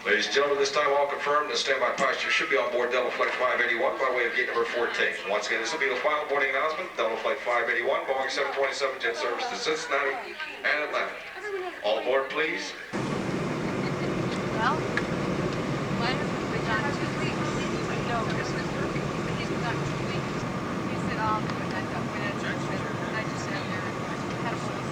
Ladies and gentlemen, this time all confirmed. The standby passenger should be on board Delta Flight 581 by way of gate number 14. Once again, this will be the final boarding announcement. Delta Flight 581, Boeing 727 jet service to Cincinnati and Atlanta. All aboard, please. Well, when we got 2 weeks, no, this was perfect. He's got 2 weeks. He said, I just sat there and had a full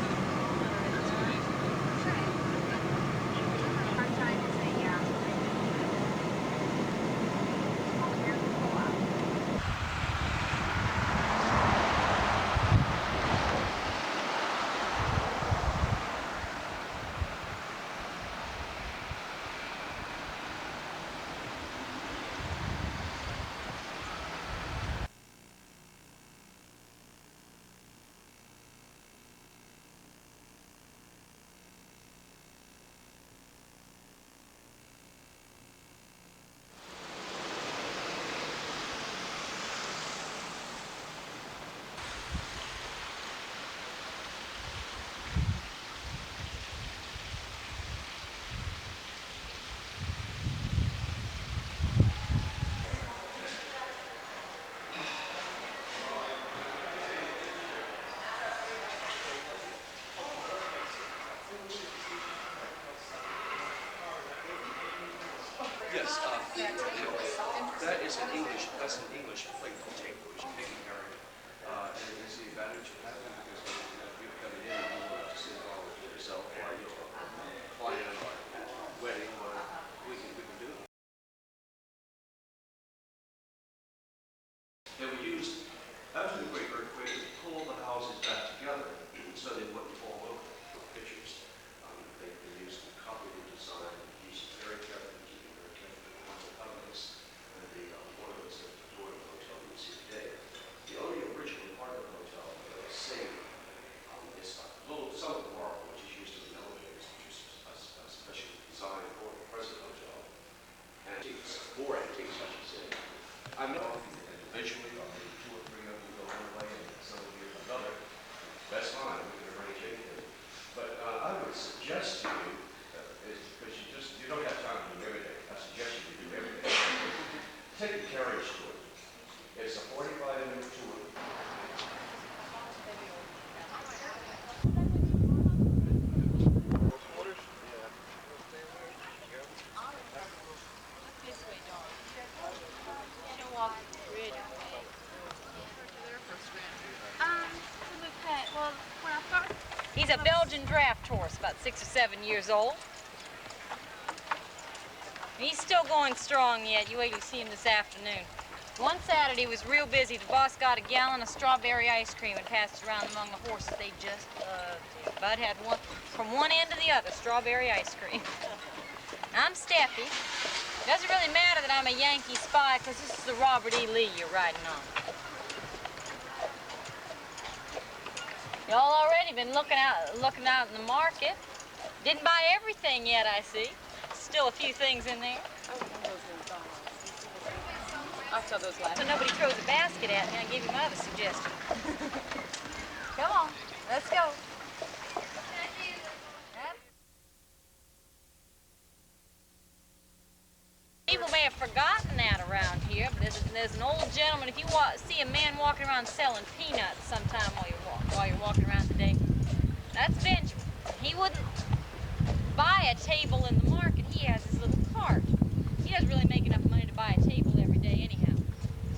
Yes, that is an English, that's an English plate table, which is making Carriage. And it's the advantage of having it because you come in and you want to sit all yourself or your client or wedding, or we can do it. They were used after the Great Earthquake to pull the houses back together so they wouldn't fall over for pictures. They used a complicated design, used very carefully, keeping very carefully covenants, and the ornaments of the door of the hotel you see today. The only original part of the hotel that was saved is some of the marble which is used in the elevators, which is a special design for the present hotel. Antiques, more antiques, I should say. I'm not individually, or maybe 2 or 3 of you go one way and some of you another. That's fine, we can arrange anything. But I would suggest to you, because you don't have time to do every day, I suggest you do every day. Take a carriage tour. It's a 45-minute tour. He's a Belgian draft horse, about 6 or 7 years old. He's still going strong yet. You wait till you see him this afternoon. One Saturday was real busy. The boss got a gallon of strawberry ice cream and passed it around among the horses. They just loved it. Bud had one from one end to the other, strawberry ice cream. I'm Steffi. Doesn't really matter that I'm a Yankee spy, because this is the Robert E. Lee you're riding on. Y'all already been looking out in the market. Didn't buy everything yet, I see. Still a few things in there. I'll tell those last. So nobody throws a basket at me, I'll give you my other suggestion. Come on, let's go. People may have forgotten that around here, but there's an old gentleman. If you see a man walking around selling peanuts sometime while you're walking around today, that's Benjamin. He wouldn't buy a table in the market. He has his little cart. He doesn't really make enough money to buy a table every day anyhow.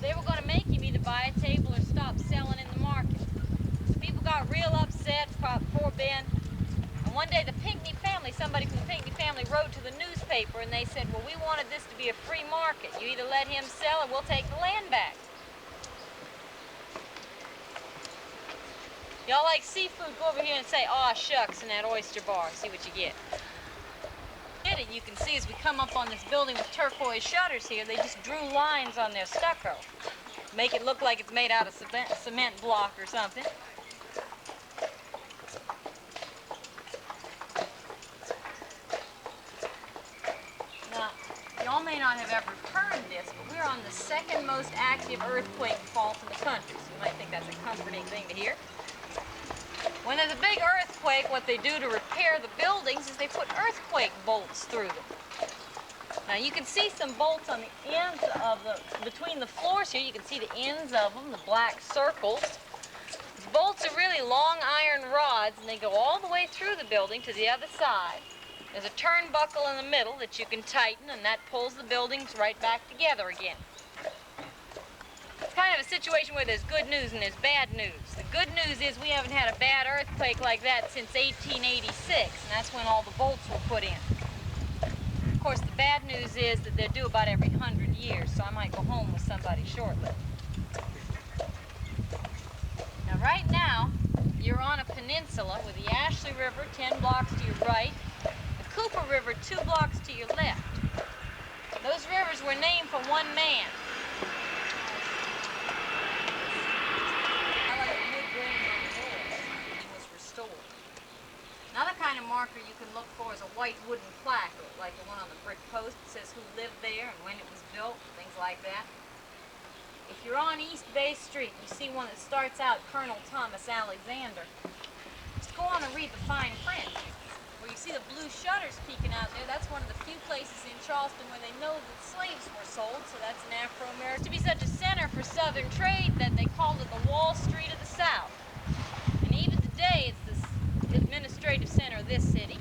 So they were going to make him either buy a table or stop selling in the market. So people got real upset, poor Ben. And one day the Pinckney family, somebody from the Pinckney family wrote to the newspaper and they said, well, we wanted this to be a free market. You either let him sell or we'll take the land back. Y'all like seafood? Go over here and say, aw, shucks, in that oyster bar. See what you get. You can see as we come up on this building with turquoise shutters here, they just drew lines on their stucco. Make it look like it's made out of cement block or something. Now, y'all may not have ever heard this, but we're on the second most active earthquake fault in the country. So you might think that's a comforting thing to hear. When there's a big earthquake, what they do to repair the buildings is they put earthquake bolts through them. Now you can see some bolts on the ends of between the floors here. You can see the ends of them, the black circles. These bolts are really long iron rods, and they go all the way through the building to the other side. There's a turnbuckle in the middle that you can tighten, and that pulls the buildings right back together again. It's kind of a situation where there's good news and there's bad news. The good news is we haven't had a bad earthquake like that since 1886, and that's when all the bolts were put in. Of course, the bad news is that they're due about every 100 years, so I might go home with somebody shortly. Now, right now, you're on a peninsula with the Ashley River 10 blocks to your right, the Cooper River 2 blocks to your left. Those rivers were named for one man. Another kind of marker you can look for is a white wooden plaque, like the one on the brick post that says who lived there and when it was built, things like that. If you're on East Bay Street, you see one that starts out Colonel Thomas Alexander. Just go on and read the fine print. Where you see the blue shutters peeking out there, that's one of the few places in Charleston where they know that slaves were sold, so that's an Afro-American. To be such a center for Southern trade that they called it the Wall Street of the South. And even today, it's the administrative center of this city.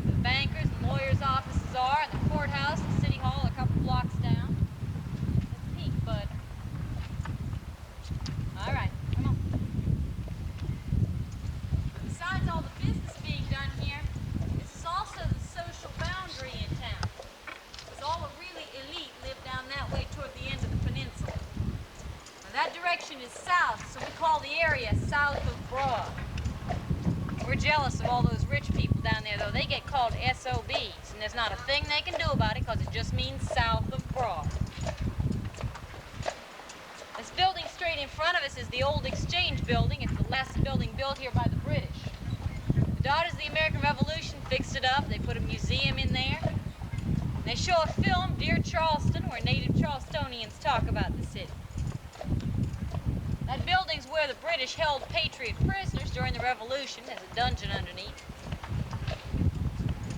The bankers and lawyers' offices are, and the courthouse and city hall are a couple blocks down. Let's peek, bud. All right, come on. Besides all the business being done here, this is also the social boundary in town. Because all the really elite live down that way toward the end of the peninsula. Now that direction is south, so we call the area south of Broad. We're jealous of all those rich people down there, though. They get called SOBs, and there's not a thing they can do about it because it just means south of Broad. This building straight in front of us is the old Exchange Building. It's the last building built here by the British. The Daughters of the American Revolution fixed it up. They put a museum in there. They show a film, Dear Charleston, where native Charlestonians talk about the city. That building's where the British held Patriot prisoners during the Revolution. There's a dungeon underneath.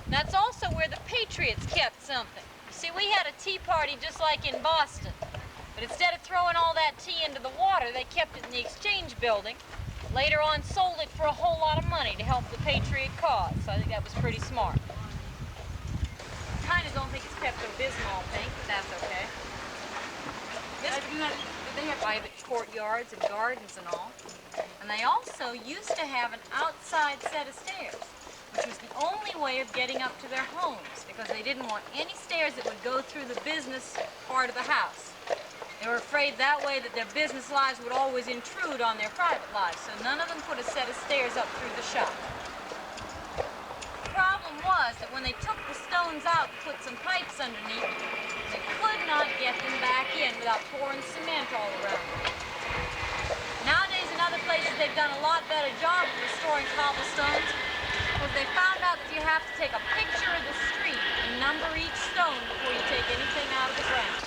That's also where the Patriots kept something. You see, we had a tea party just like in Boston. But instead of throwing all that tea into the water, they kept it in the Exchange Building. Later on, sold it for a whole lot of money to help the Patriot cause. So I think that was pretty smart. I kind of don't think it's Pepto-Bismol pink, but that's okay. They have private courtyards and gardens and all. And they also used to have an outside set of stairs, which was the only way of getting up to their homes, because they didn't want any stairs that would go through the business part of the house. They were afraid that way that their business lives would always intrude on their private lives, so none of them put a set of stairs up through the shop. The problem was that when they took the stones out and put some pipes underneath, they could not get them back in without pouring cement all around them. Nowadays, in other places, they've done a lot better job of restoring cobblestones, because they found out that you have to take a picture of the street and number each stone before you take anything out of the ground.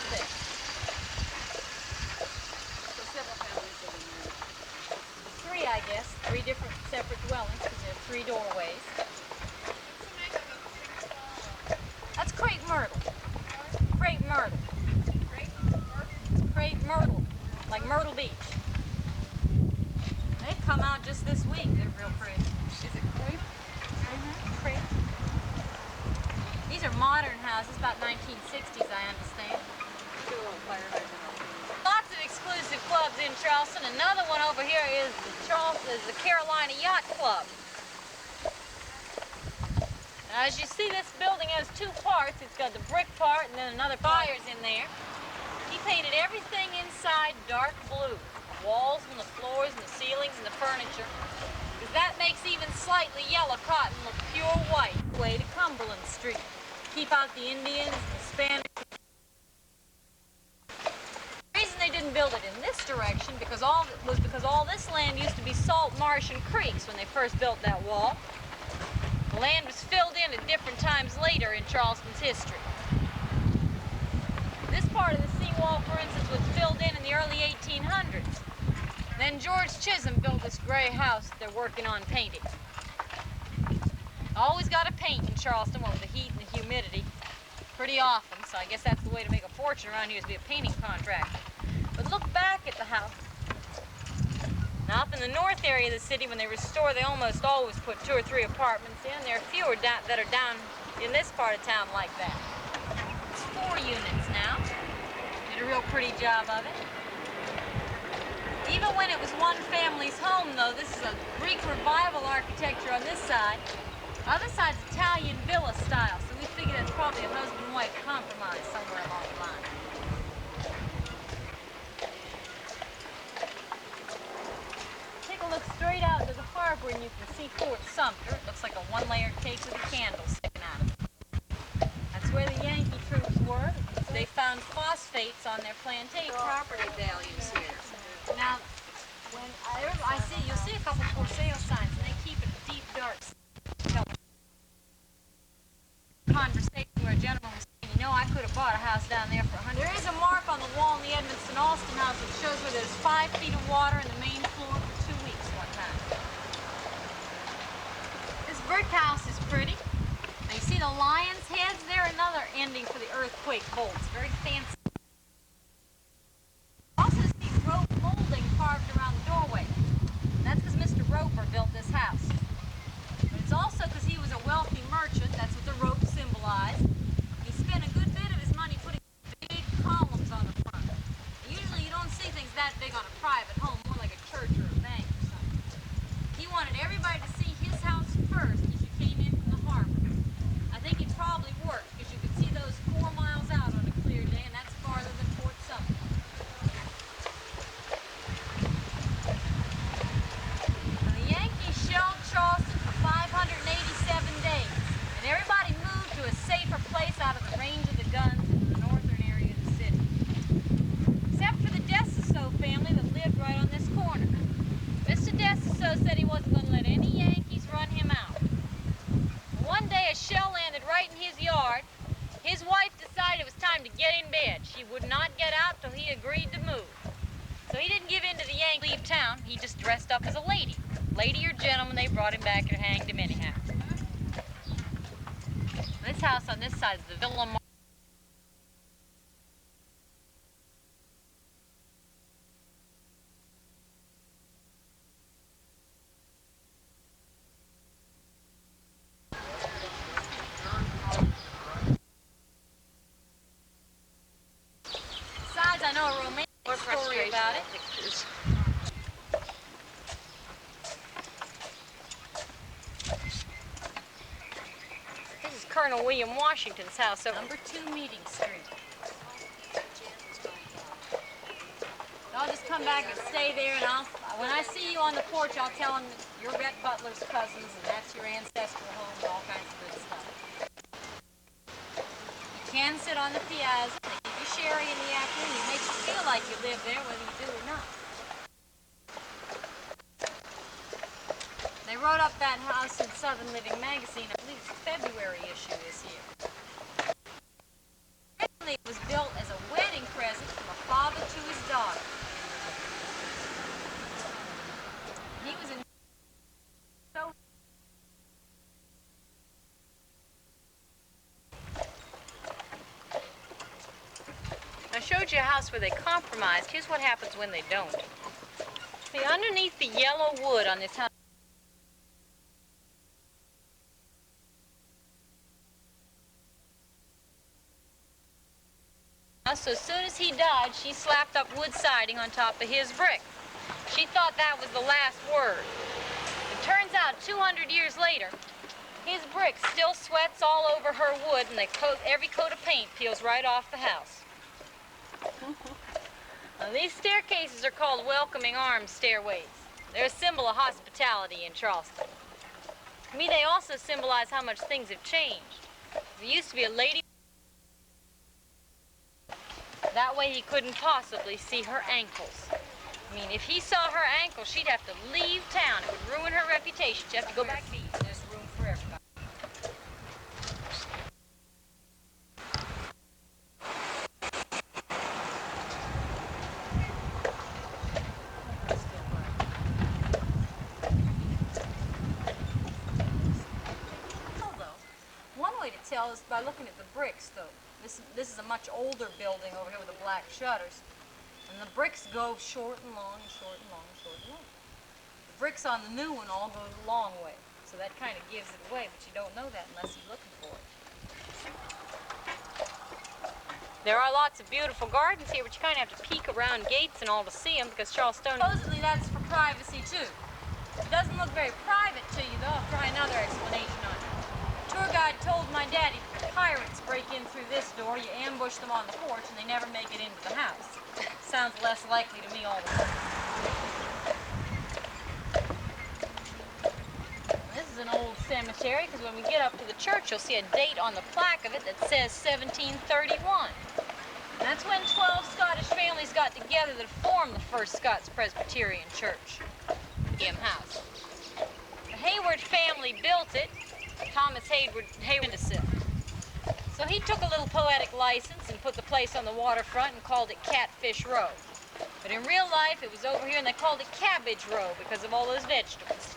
Three, I guess. Three different separate dwellings, because there are three doorways. That's crepe myrtle. Crepe myrtle. Crepe myrtle, like Myrtle Beach. They've come out just this week. They're real pretty. Is it crepe? Crepe. These are modern houses, about 1960s, I understand. Lots of exclusive clubs in Charleston. Another one over here is the Carolina Yacht Club. Now, as you see, this building has two parts. It's got the brick part and then another fire's in there. He painted everything inside dark blue. The walls and the floors and the ceilings and the furniture. Because that makes even slightly yellow cotton look pure white. Way to Cumberland Street. Keep out the Indians and the Spanish. The reason they didn't build it in this direction because all this land used to be salt marsh and creeks when they first built that wall. The land was filled in at different times later in Charleston's history. This part of the seawall, for instance, was filled in the early 1800s. Then George Chisholm built this gray house that they're working on painting. Always got to paint in Charleston, what with the heat and the humidity, pretty often. So I guess that's the way to make a fortune around here, is to be a painting contractor. But look back at the house. Now up in the north area of the city, when they restore, they almost always put 2 or 3 apartments in. There are fewer that are down in this part of town like that. It's 4 units now. Did a real pretty job of it. Even when it was one family's home, though, this is a Greek revival architecture on this side. The other side's Italian villa style, so we figured it's probably a husband and wife compromise somewhere along the line. Take a look straight out into the harbor and you can see Fort Sumter. It looks like a 1-layered cake with a candle sticking out of it. That's where the Yankee troops were. They found phosphates on their plantation. Property values here. Now, when I see, you'll see a couple for sale signs, and they keep it deep, dark conversation where a gentleman was saying, you know, I could have bought a house down there for $100. There is a mark on the wall in the Edmonston-Alston house that shows where there's 5 feet of water in the main floor for 2 weeks one time. This brick house is pretty. Now, you see the lion's heads? They're another ending for the earthquake bolts. Very fancy. Also see rope molding carved around the doorway. That's because Mr. Roper built this house. But it's also because he was a wealthy merchant. That's what the rope symbolized. He spent a good bit of his money putting big columns on the front. Usually you don't see things that big on a private home, more like a church or a bank or something. He wanted everybody to see his house first as you came in from the harbor. I think it probably worked because you could see those 4 miles out on a clear day, and that's farther than Fort Sumter. And the Yankees shelled Charleston for 587 days, and everybody moved to a safer place out of the range of the guns in the northern area of the city. Except for the Dessaso family that lived right on this corner. Mr. Dessaso said he wasn't going to let any Yankees run him out. One day a shell landed right in his yard. His wife decided it was time to get in bed. She would not get out till he agreed to move. So he didn't give in to the Yankees leave town. He just dressed up as a lady. Lady or gentleman, they brought him back and hanged him anyhow. This house on this side is the Villa Mar. Besides, I know a romantic story about it. This is Colonel William Washington's house over number 2 Meeting Street. I'll just come back and stay there, and when I see you on the porch, I'll tell him that you're Rhett Butler's cousins, and that's your ancestral home, and all kinds of good stuff. You can sit on the piazza. They give you sherry in the afternoon. It makes you feel like you live there, whether you do or not. They wrote up that house in Southern Living magazine. I believe it's a February issue this year. Originally, it was built as a wedding present from a father to his daughter. He was in so. I showed you a house where they compromised. Here's what happens when they don't. See, underneath the yellow wood on this house. So as soon as he died, she slapped up wood siding on top of his brick. She thought that was the last word. It turns out 200 years later, his brick still sweats all over her wood, and every coat of paint peels right off the house. Now, these staircases are called welcoming arms stairways. They're a symbol of hospitality in Charleston. To me, they also symbolize how much things have changed. There used to be a lady. That way he couldn't possibly see her ankles. I mean, if he saw her ankles, she'd have to leave town. It would ruin her reputation. She'd have to go back to east. There's room for everybody. tell is by looking at the bricks, though. This is a much older building over here with the black shutters. And the bricks go short and long and short and long and short and long. The bricks on the new one all go the long way. So that kind of gives it away, but you don't know that unless you're looking for it. There are lots of beautiful gardens here, but you kind of have to peek around gates and all to see them because Charleston... Supposedly that's for privacy, too. It doesn't look very private to you, though. I'll try another explanation on it. The tour guide told my daddy that pirates break in through this door, you ambush them on the porch, and they never make it into the house. Sounds less likely to me all the time. This is an old cemetery because when we get up to the church, you'll see a date on the plaque of it that says 1731. And that's when 12 Scottish families got together to form the first Scots Presbyterian Church, House. The Hayward family built it. Thomas Hayward So he took a little poetic license and put the place on the waterfront and called it Catfish Row. But in real life, it was over here and they called it Cabbage Row because of all those vegetables.